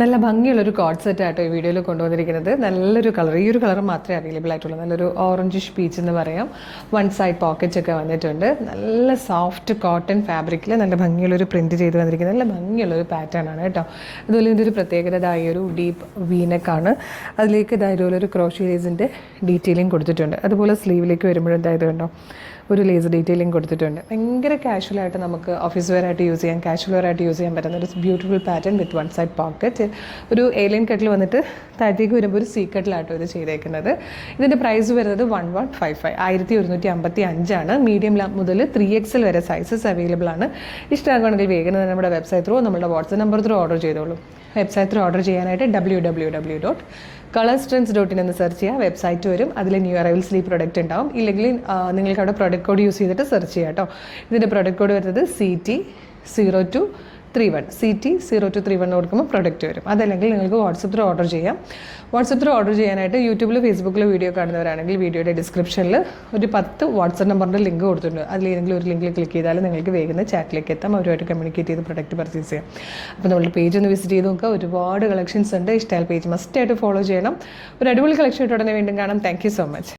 നല്ല ഭംഗിയുള്ളൊരു code set ആട്ടോ ഈ വീഡിയോയിൽ കൊണ്ടുവന്നിരിക്കുന്നത്. നല്ലൊരു കളർ, ഈ ഒരു കളർ മാത്രമേ അവൈലബിൾ ആയിട്ടുള്ളൂ. നല്ലൊരു ഓറഞ്ചിഷ് പീച്ച് എന്ന് പറയാം. വൺ സൈഡ് പോക്കറ്റ്സ് ഒക്കെ വന്നിട്ടുണ്ട്. നല്ല സോഫ്റ്റ് കോട്ടൺ ഫാബ്രിക്കിൽ നല്ല ഭംഗിയുള്ളൊരു പ്രിൻറ്റ് ചെയ്ത് വന്നിരിക്കുന്നത്. നല്ല ഭംഗിയുള്ളൊരു പാറ്റേൺ ആണ് കേട്ടോ. അതുപോലെ ഇതിൻ്റെ ഒരു പ്രത്യേകത ഒരു ഡീപ്പ് വീനക്കാണ്. അതിലേക്ക് ഇതുപോലൊരു ക്രോഷ്യ ലേസിൻ്റെ ഡീറ്റെയിലിംഗ് കൊടുത്തിട്ടുണ്ട്. അതുപോലെ സ്ലീവിലേക്ക് വരുമ്പോഴും കണ്ടോ ഒരു ലേസ് ഡീറ്റെയിലിംഗ് കൊടുത്തിട്ടുണ്ട്. ഭയങ്കര കാഷ്വലായിട്ട് നമുക്ക് ഓഫീസ് വെയർ ആയിട്ട് യൂസ് ചെയ്യാം, കാഷ്വൽ വെയർ ആയിട്ട് യൂസ് ചെയ്യാൻ പറ്റുന്ന ഒരു beautiful pattern with one side pocket. ഒരു എലൈൻ കട്ടിൽ വന്നിട്ട് താഴത്തേക്ക് വരുമ്പോൾ ഒരു സീ കട്ടിലാട്ടോ ഇത് ചെയ്തേക്കുന്നത്. ഇതിൻ്റെ പ്രൈസ് വരുന്നത് 1155 1155 മീഡിയം മുതൽ 3XL വരെ സൈസസ് അവൈലബിൾ ആണ്. ഇഷ്ടമാണെങ്കിൽ വേഗം നമ്മുടെ വെബ്സൈറ്റ് ത്രൂ നമ്മുടെ വാട്സ്ആപ്പ് നമ്പർ ത്രൂ ഓർഡർ ചെയ്തോളൂ. വെബ്സൈറ്റ് ത്രൂ ഓർഡർ ചെയ്യാനായിട്ട് www.colorstrends.in എന്ന് സെർച്ച് ചെയ്യുക. വെബ്സൈറ്റ് വരും. അതിൽ ന്യൂ അറൈവൽസ് ഈ പ്രൊഡക്റ്റ് ഉണ്ടാവും. ഇല്ലെങ്കിൽ നിങ്ങൾക്ക് അവിടെ പ്രൊഡക്റ്റ് കോഡ് യൂസ് ചെയ്തിട്ട് സെർച്ച് ചെയ്യാം കേട്ടോ. ഇതിൻ്റെ പ്രൊഡക്റ്റ് കോഡ് വരുന്നത് CT0231 കൊടുക്കുമ്പോൾ പ്രൊഡക്റ്റ് വരും. അതല്ലെങ്കിൽ നിങ്ങൾക്ക് വാട്സപ്പ് ത്രൂ ഓർഡർ ചെയ്യാം. വാട്സപ്പ് ത്രൂ ഓർഡർ ചെയ്യാനായിട്ട് യൂട്യൂബിൽ ഫേസ്ബുക്കിൽ വീഡിയോ കാണുന്നവരാണെങ്കിൽ വീഡിയോയുടെ ഡിസ്ക്രിപ്ഷനിൽ ഒരു 10 വാട്സപ്പ് നമ്പറിൻ്റെ ലിങ്ക് കൊടുത്തിട്ടുണ്ട്. അതിലേതെങ്കിലും ഒരു ലിങ്കിൽ ക്ലിക്ക് ചെയ്താൽ നിങ്ങൾക്ക് വേഗം ചാറ്റിലേക്ക് എത്താം. അവരുമായിട്ട് കമ്മ്യൂണിക്കേറ്റ് ചെയ്ത് പ്രൊഡക്റ്റ് പർച്ചേസ് ചെയ്യാം. അപ്പോൾ നമ്മുടെ പേജ് ഒന്ന് വിസിറ്റ് ചെയ്ത് നോക്കുക. ഒരുപാട് കളക്ഷൻസ് ഉണ്ട്. ഇഷ്ടമായ പേജ് മസ്റ്റായിട്ട് ഫോളോ ചെയ്യണം. ഒരു അടിപൊളി കളക്ഷൻ ഇട്ട് ഉടനെ വീണ്ടും കാണാം. Thank you so much.